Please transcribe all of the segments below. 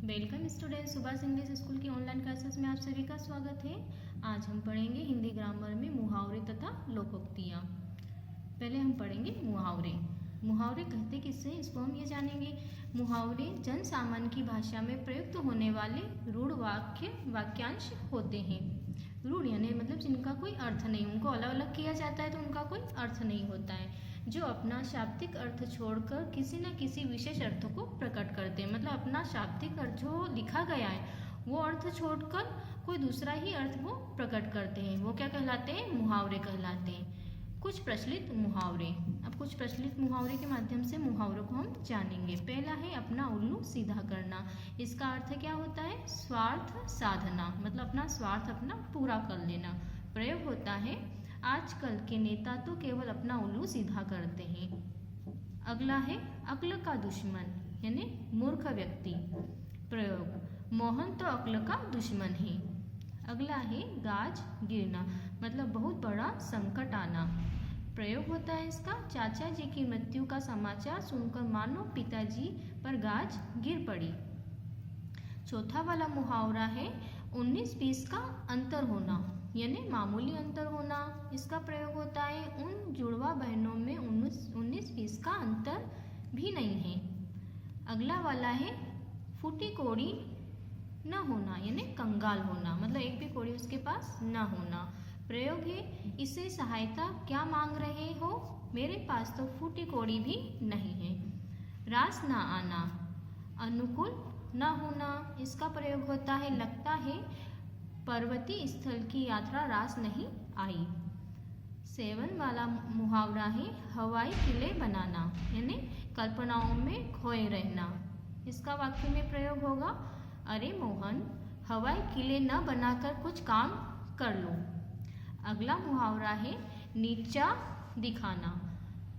Welcome student, Subhash English school की online classes में आप सभी का स्वागत है। आज हम पढ़ेंगे हिंदी ग्रामर में मुहावरे तथा लोकोक्तियाँ। पहले हम पढ़ेंगे मुहावरे। मुहावरे कहते किससे, इसको हम ये जानेंगे। मुहावरे जन सामान्य की भाषा में प्रयुक्त होने वाले रूढ़ वाक्यांश होते हैं। रूढ़ यानी मतलब जिनका कोई अर्थ नहीं, उनको अलग अलग किया जाता है तो उनका कोई अर्थ नहीं होता है, जो अपना शाब्दिक अर्थ छोड़कर किसी न किसी विशेष अर्थ को प्रकट करते हैं। मतलब अपना शाब्दिक अर्थ जो लिखा गया है वो अर्थ छोड़कर कोई दूसरा ही अर्थ वो प्रकट करते हैं, वो क्या कहलाते हैं, मुहावरे कहलाते हैं। कुछ प्रचलित मुहावरे। अब कुछ प्रचलित मुहावरे के माध्यम से मुहावरों को हम जानेंगे। पहला है अपना उल्लू सीधा करना। इसका अर्थ क्या होता है, स्वार्थ साधना, मतलब अपना स्वार्थ अपना पूरा कर लेना। प्रयोग होता है आजकल के नेता तो केवल अपना उल्लू सीधा करते हैं। अगला है अक्ल का दुश्मन यानी मूर्ख व्यक्ति। प्रयोग मोहन तो अक्ल का दुश्मन है। अगला है गाज गिरना, मतलब बहुत बड़ा संकट आना। प्रयोग होता है इसका चाचा जी की मृत्यु का समाचार सुनकर मानो पिताजी पर गाज गिर पड़ी। चौथा वाला मुहावरा है 19-20 का अंतर होना यानी मामूली अंतर होना। इसका प्रयोग होता है उन जुड़वा बहनों में 19-20 का अंतर भी नहीं है। अगला वाला है फूटी कोड़ी न होना यानी कंगाल होना, मतलब एक भी कोड़ी उसके पास न होना। प्रयोग है इससे सहायता क्या मांग रहे हो, मेरे पास तो फूटी कोड़ी भी नहीं है। रास ना आना, अनुकूल न होना। इसका प्रयोग होता है लगता है पर्वतीय स्थल की यात्रा रास नहीं आई। 7 वाला मुहावरा है हवाई किले बनाना यानी कल्पनाओं में खोए रहना। इसका वाक्य में प्रयोग होगा अरे मोहन, हवाई किले न बनाकर कुछ काम कर लो। अगला मुहावरा है नीचा दिखाना।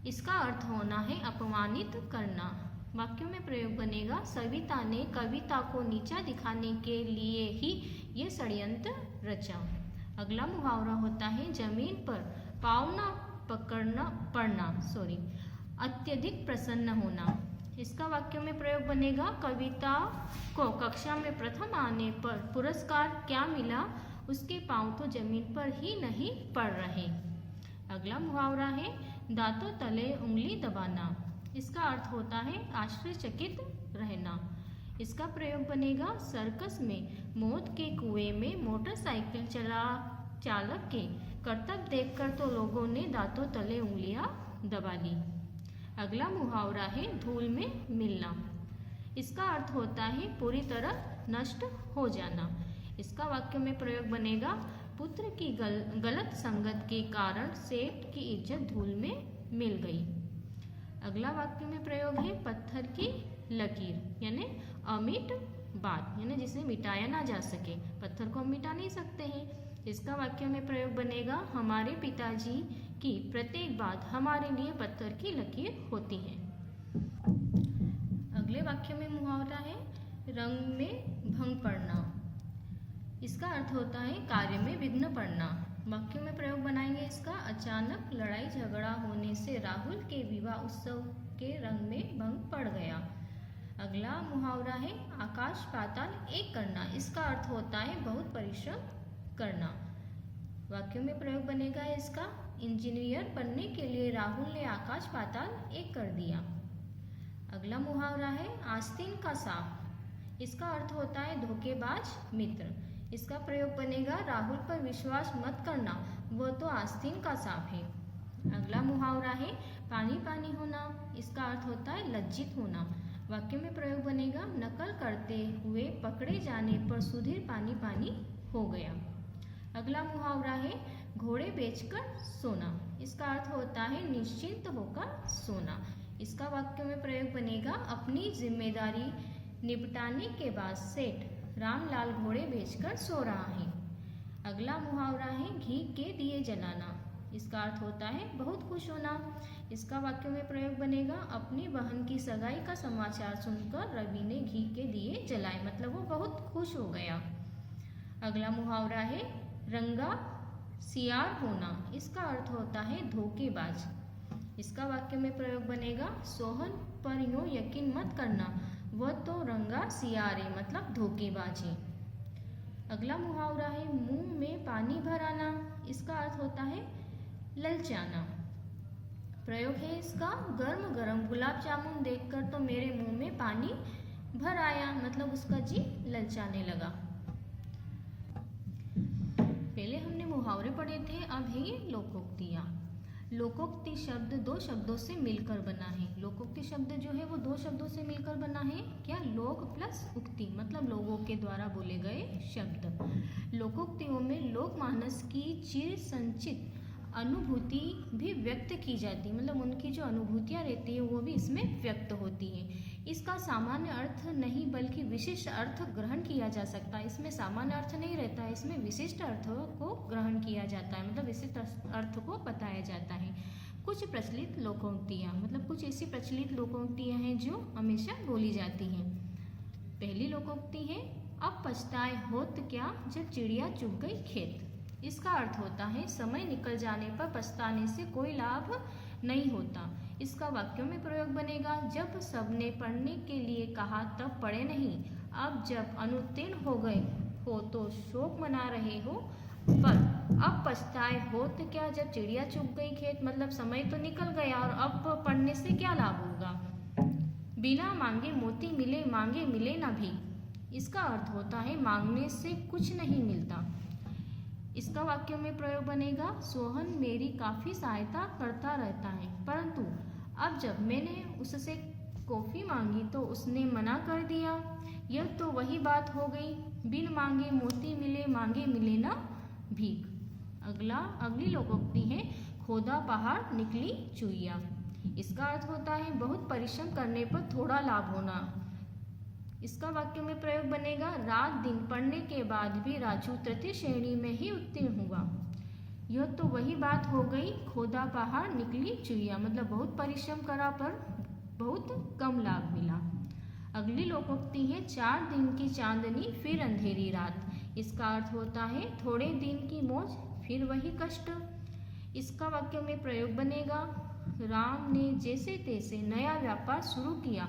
इसका अर्थ होना है अपमानित करना। वाक्यों में प्रयोग बनेगा सविता ने कविता को नीचा दिखाने के लिए ही ये षड्यंत्र रचा। अगला मुहावरा होता है जमीन पर पाँव न पकड़ना पड़ना, अत्यधिक प्रसन्न होना। इसका वाक्यों में प्रयोग बनेगा कविता को कक्षा में प्रथम आने पर पुरस्कार क्या मिला, उसके पाँव तो जमीन पर ही नहीं पड़ रहे। अगला मुहावरा है दांतों तले उंगली दबाना। इसका अर्थ होता है आश्चर्यचकित रहना। इसका प्रयोग बनेगा सर्कस में मौत के कुएं में मोटरसाइकिल चालक के करतब देखकर तो लोगों ने दांतों तले उंगलियां दबा ली। अगला मुहावरा है धूल में मिलना। इसका अर्थ होता है पूरी तरह नष्ट हो जाना। इसका वाक्य में प्रयोग बनेगा पुत्र की गलत संगत के कारण सेठ की इज्जत धूल में मिल गई। अगला वाक्य में प्रयोग है पत्थर की लकीर यानी अमिट बात यानी जिसे मिटाया ना जा सके, पत्थर को हम मिटा नहीं सकते हैं। इसका वाक्य में प्रयोग बनेगा हमारे पिताजी की प्रत्येक बात हमारे लिए पत्थर की लकीर होती है। अगले वाक्य में मुहावरा है रंग में भंग पड़ना। इसका अर्थ होता है कार्य में विघ्न पड़ना। वाक्यों में प्रयोग बनाएंगे इसका अचानक लड़ाई झगड़ा होने से राहुल के विवाह उत्सव के रंग में भंग पड़ गया। अगला मुहावरा है आकाश पाताल एक करना। इसका अर्थ होता है बहुत परिश्रम करना। वाक्यों में प्रयोग बनेगा इसका इंजीनियर बनने के लिए राहुल ने आकाश पाताल एक कर दिया। अगला मुहावरा है आस्तीन का सांप। इसका अर्थ होता है धोखेबाज मित्र। इसका प्रयोग बनेगा राहुल पर विश्वास मत करना, वो तो आस्तीन का सांप है। अगला मुहावरा है पानी पानी होना। इसका अर्थ होता है लज्जित होना। वाक्य में प्रयोग बनेगा नकल करते हुए पकड़े जाने पर सुधीर पानी पानी हो गया। अगला मुहावरा है घोड़े बेचकर सोना। इसका अर्थ होता है निश्चिंत होकर सोना। इसका वाक्य में प्रयोग बनेगा अपनी जिम्मेदारी निपटाने के बाद सेठ रामलाल घोड़े बेचकर सो रहा है। अगला मुहावरा है घी के दिए जलाना। इसका अर्थ होता है बहुत खुश होना। इसका वाक्य में प्रयोग बनेगा अपनी बहन की सगाई का समाचार सुनकर रवि ने घी के दिए जलाए, मतलब वो बहुत खुश हो गया। अगला मुहावरा है रंगा सियार होना। इसका अर्थ होता है धोखेबाज। इसका वाक्य में प्रयोग बनेगा सोहन पर यूं यकीन मत करना, वह तो रंगा सियारे मतलब धोखेबाजी। अगला मुहावरा है मुंह में पानी भर आना। इसका अर्थ होता है ललचाना। प्रयोग है इसका, गर्म गर्म गुलाब जामुन देखकर तो मेरे मुंह में पानी भर आया, मतलब उसका जी ललचाने लगा। पहले हमने मुहावरे पढ़े थे, अब है ये लोकोक्तियाँ। लोकोक्ति शब्द दो शब्दों से मिलकर बना है। लोकोक्ति शब्द जो है वो दो शब्दों से मिलकर बना है। क्या? लोक प्लस उक्ति, मतलब लोगों के द्वारा बोले गए शब्द। लोकोक्तियों में लोकमानस की चिर संचित अनुभूति भी व्यक्त की जाती है, मतलब उनकी जो अनुभूतियाँ रहती है वो भी इसमें व्यक्त होती है। इसका सामान्य अर्थ नहीं बल्कि विशिष्ट अर्थ ग्रहण किया जा सकता है। इसमें सामान्य अर्थ नहीं रहता है, इसमें विशिष्ट अर्थ को ग्रहण किया जाता है, मतलब विशिष्ट अर्थ को बताया जाता है। कुछ प्रचलित लोकोक्तियाँ, मतलब कुछ ऐसी प्रचलित लोकोक्तियाँ हैं जो हमेशा बोली जाती हैं। पहली लोकोक्ति है अब पछताए होत क्या जब चिड़िया चुग गई खेत। इसका अर्थ होता है समय निकल जाने पर पछताने से कोई लाभ नहीं होता। इसका वाक्यों में प्रयोग बनेगा जब सबने पढ़ने के लिए कहा तब पढ़े नहीं, अब जब अनुत्तीर्ण हो गए हो तो शोक मना रहे हो, पर अब पछताए होत क्या जब चिड़िया चुग गई खेत, मतलब समय तो निकल गया और अब पढ़ने से क्या लाभ होगा। बिना मांगे मोती मिले, मांगे मिले ना भी। इसका अर्थ होता है मांगने से कुछ नहीं मिलता। इसका वाक्यों में प्रयोग बनेगा सोहन मेरी काफ़ी सहायता करता रहता है, परंतु अब जब मैंने उससे कॉफ़ी मांगी तो उसने मना कर दिया। यह तो वही बात हो गई, बिन मांगे मोती मिले, मांगे मिले ना भीख। अगली लोकोक्ति है खोदा पहाड़ निकली चुईया। इसका अर्थ होता है बहुत परिश्रम करने पर थोड़ा लाभ होना। इसका वाक्य में प्रयोग बनेगा रात दिन पढ़ने के बाद भी राजू तृतीय श्रेणी में ही उत्तीर्ण हुआ। यह तो वही बात हो गई, खोदा पहाड़ निकली चुईया, मतलब बहुत परिश्रम करा पर बहुत कम लाभ मिला। अगली लोकोक्ति है 4 दिन की चांदनी फिर अंधेरी रात। इसका अर्थ होता है थोड़े दिन की मौज फिर वही कष्ट। इसका वाक्य में प्रयोग बनेगा राम ने जैसे तैसे नया व्यापार शुरू किया,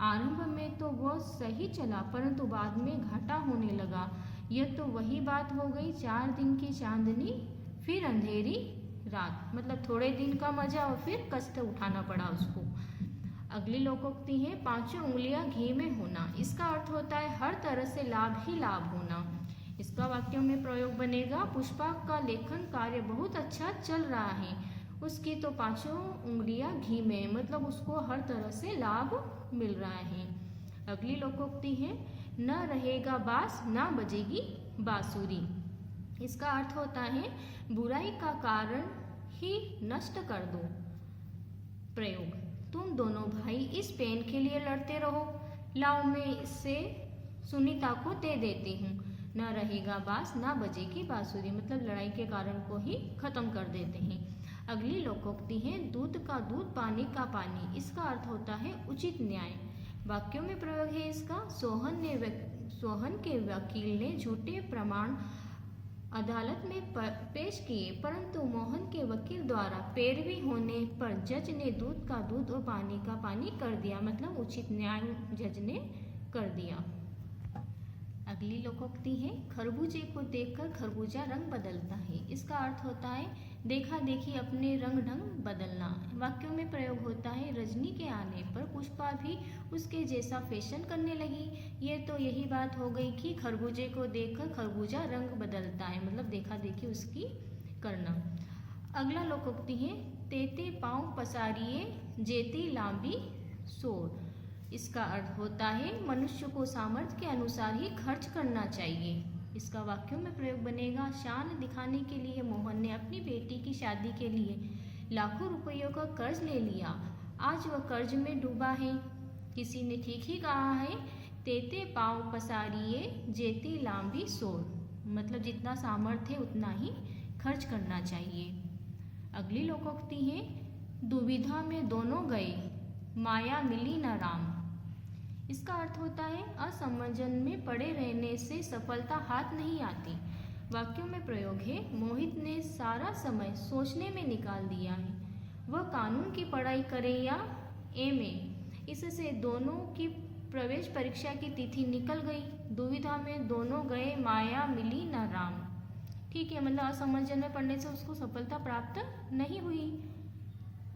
आरंभ में तो वह सही चला परंतु बाद में घाटा होने लगा। यह तो वही बात हो गई 4 दिन की चांदनी फिर अंधेरी रात, मतलब थोड़े दिन का मजा और फिर कष्ट उठाना पड़ा उसको। अगली लोकोक्ति है 5 उंगलियां घी में होना। इसका अर्थ होता है हर तरह से लाभ ही लाभ होना। इसका वाक्यों में प्रयोग बनेगा पुष्पा का लेखन कार्य बहुत अच्छा चल रहा है, उसकी तो 5 उंगलियां घी में, मतलब उसको हर तरह से लाभ मिल रहा है। अगली लोकोक्ति है न रहेगा बास न बजेगी बांसुरी। इसका अर्थ होता है बुराई का कारण ही नष्ट कर दो। प्रयोग तुम दोनों भाई इस पेन के लिए लड़ते रहो, लाओ मैं इससे सुनीता को दे देती हूँ। न रहेगा बास न बजेगी बांसुरी, मतलब लड़ाई के कारण को ही खत्म कर देते हैं। अगली लोकोक्ति है दूध का दूध पानी का पानी। इसका अर्थ होता है उचित न्याय। वाक्यों में प्रयोग है इसका सोहन के वकील ने झूठे प्रमाण अदालत में पेश किए, परंतु मोहन के वकील द्वारा पैरवी होने पर जज ने दूध का दूध और पानी का पानी कर दिया, मतलब उचित न्याय जज ने कर दिया। अगली लोकोक्ति है खरबूजे को देखकर खरबूजा रंग बदलता है। इसका अर्थ होता है देखा देखी अपने रंग ढंग बदलना। वाक्यों में प्रयोग होता है रजनी के आने पर पुष्पा भी उसके जैसा फैशन करने लगी। ये तो यही बात हो गई कि खरबूजे को देखकर खरबूजा रंग बदलता है, मतलब देखा देखी उसकी करना। अगला लोकोक्ति है तेते पाँव पसारिए जेती लांबी सोर। इसका अर्थ होता है मनुष्य को सामर्थ्य के अनुसार ही खर्च करना चाहिए। इसका वाक्यों में प्रयोग बनेगा शान दिखाने के लिए मोहन ने अपनी बेटी की शादी के लिए लाखों रुपयों का कर्ज ले लिया, आज वह कर्ज में डूबा है। किसी ने ठीक ही कहा है तेते पाँव पसारिए जेती लांबी सोर, मतलब जितना सामर्थ्य है उतना ही खर्च करना चाहिए। अगली लोकोक्ति है दुविधा में दोनों गए माया मिली न राम। इसका अर्थ होता है असमंजन में पड़े रहने से सफलता हाथ नहीं आती। वाक्यों में प्रयोग है मोहित ने सारा समय सोचने में निकाल दिया है, वह कानून की पढ़ाई करे या एमए, इससे दोनों की प्रवेश परीक्षा की तिथि निकल गई, दुविधा में दोनों गए, माया मिली न राम। ठीक है, मतलब असमंजस में पढ़ने से उसको सफलता प्राप्त नहीं हुई।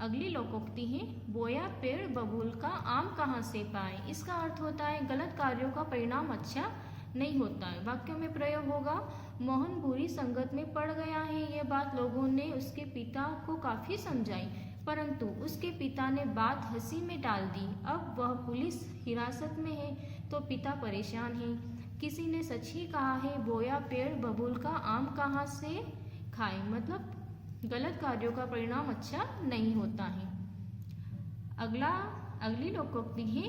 अगली लोकोक्ति है, बोया पेड़ बबूल का, आम कहाँ से पाए। इसका अर्थ होता है गलत कार्यों का परिणाम अच्छा नहीं होता है। वाक्यों में प्रयोग होगा, मोहन बुरी संगत में पड़ गया है। यह बात लोगों ने उसके पिता को काफी समझाई, परंतु उसके पिता ने बात हंसी में टाल दी। अब वह पुलिस हिरासत में है तो पिता परेशान है। किसी ने सच ही कहा है, बोया पेड़ बबूल का, आम कहाँ से खाए। मतलब गलत कार्यों का परिणाम अच्छा नहीं होता है। अगली लोकोक्ति है,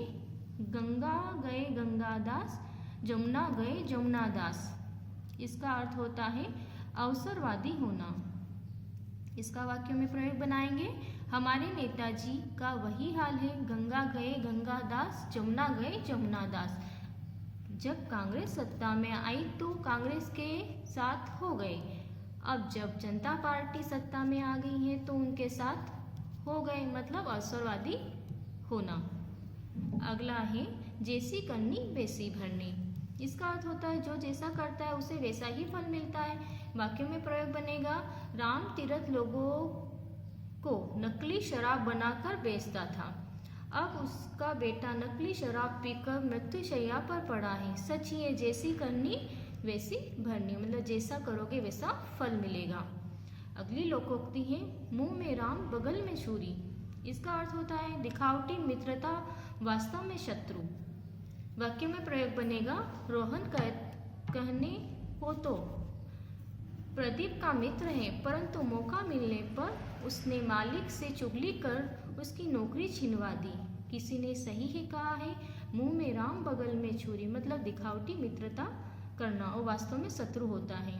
गंगा गए गंगादास, जमुना गए जमुनादास। इसका अर्थ होता है अवसरवादी होना। इसका वाक्य में प्रयोग बनाएंगे, हमारे नेताजी का वही हाल है, गंगा गए गंगादास, जमुना गए जमुनादास। जब कांग्रेस सत्ता में आई तो कांग्रेस के साथ हो गए, अब जब जनता पार्टी सत्ता में आ गई है तो उनके साथ हो गए, मतलब अवसरवादी होना। अगला है, जैसी करनी वैसी भरनी। इसका अर्थ होता है जो जैसा करता है उसे वैसा ही फल मिलता है। वाक्य में प्रयोग बनेगा, राम तीरथ लोगों को नकली शराब बनाकर बेचता था, अब उसका बेटा नकली शराब पीकर मृत्युशैया पर पड़ा है। सच ही है, जैसी करनी वैसी भरनी, मतलब जैसा करोगे वैसा फल मिलेगा। अगली लोकोक्ति है, मुंह में राम बगल में छुरी। इसका अर्थ होता है दिखावटी मित्रता वास्तव में शत्रु। वाक्य में प्रयोग बनेगा, रोहन कहने को तो प्रदीप का मित्र है, परंतु मौका मिलने पर उसने मालिक से चुगली कर उसकी नौकरी छिनवा दी। किसी ने सही ही कहा है, मुंह में राम बगल में छुरी, मतलब दिखावटी मित्रता करना और वास्तव में शत्रु होता है।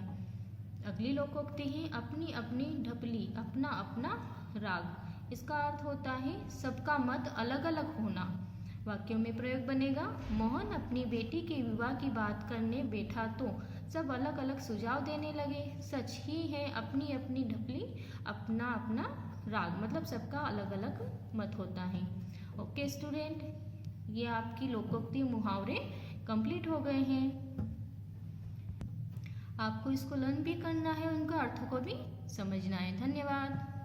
अगली लोकोक्ति है, अपनी अपनी ढपली, अपना अपना राग। इसका अर्थ होता है सबका मत अलग अलग होना। वाक्यों में प्रयोग बनेगा, मोहन अपनी बेटी के विवाह की बात करने बैठा तो सब अलग अलग सुझाव देने लगे। सच ही है, अपनी अपनी ढपली, अपना अपना राग, मतलब सबका अलग अलग मत होता है। ओके स्टूडेंट, ये आपकी लोकोक्ति मुहावरे कंप्लीट हो गए हैं। आपको इसको लर्न भी करना है, उनका अर्थ को भी समझना है। धन्यवाद।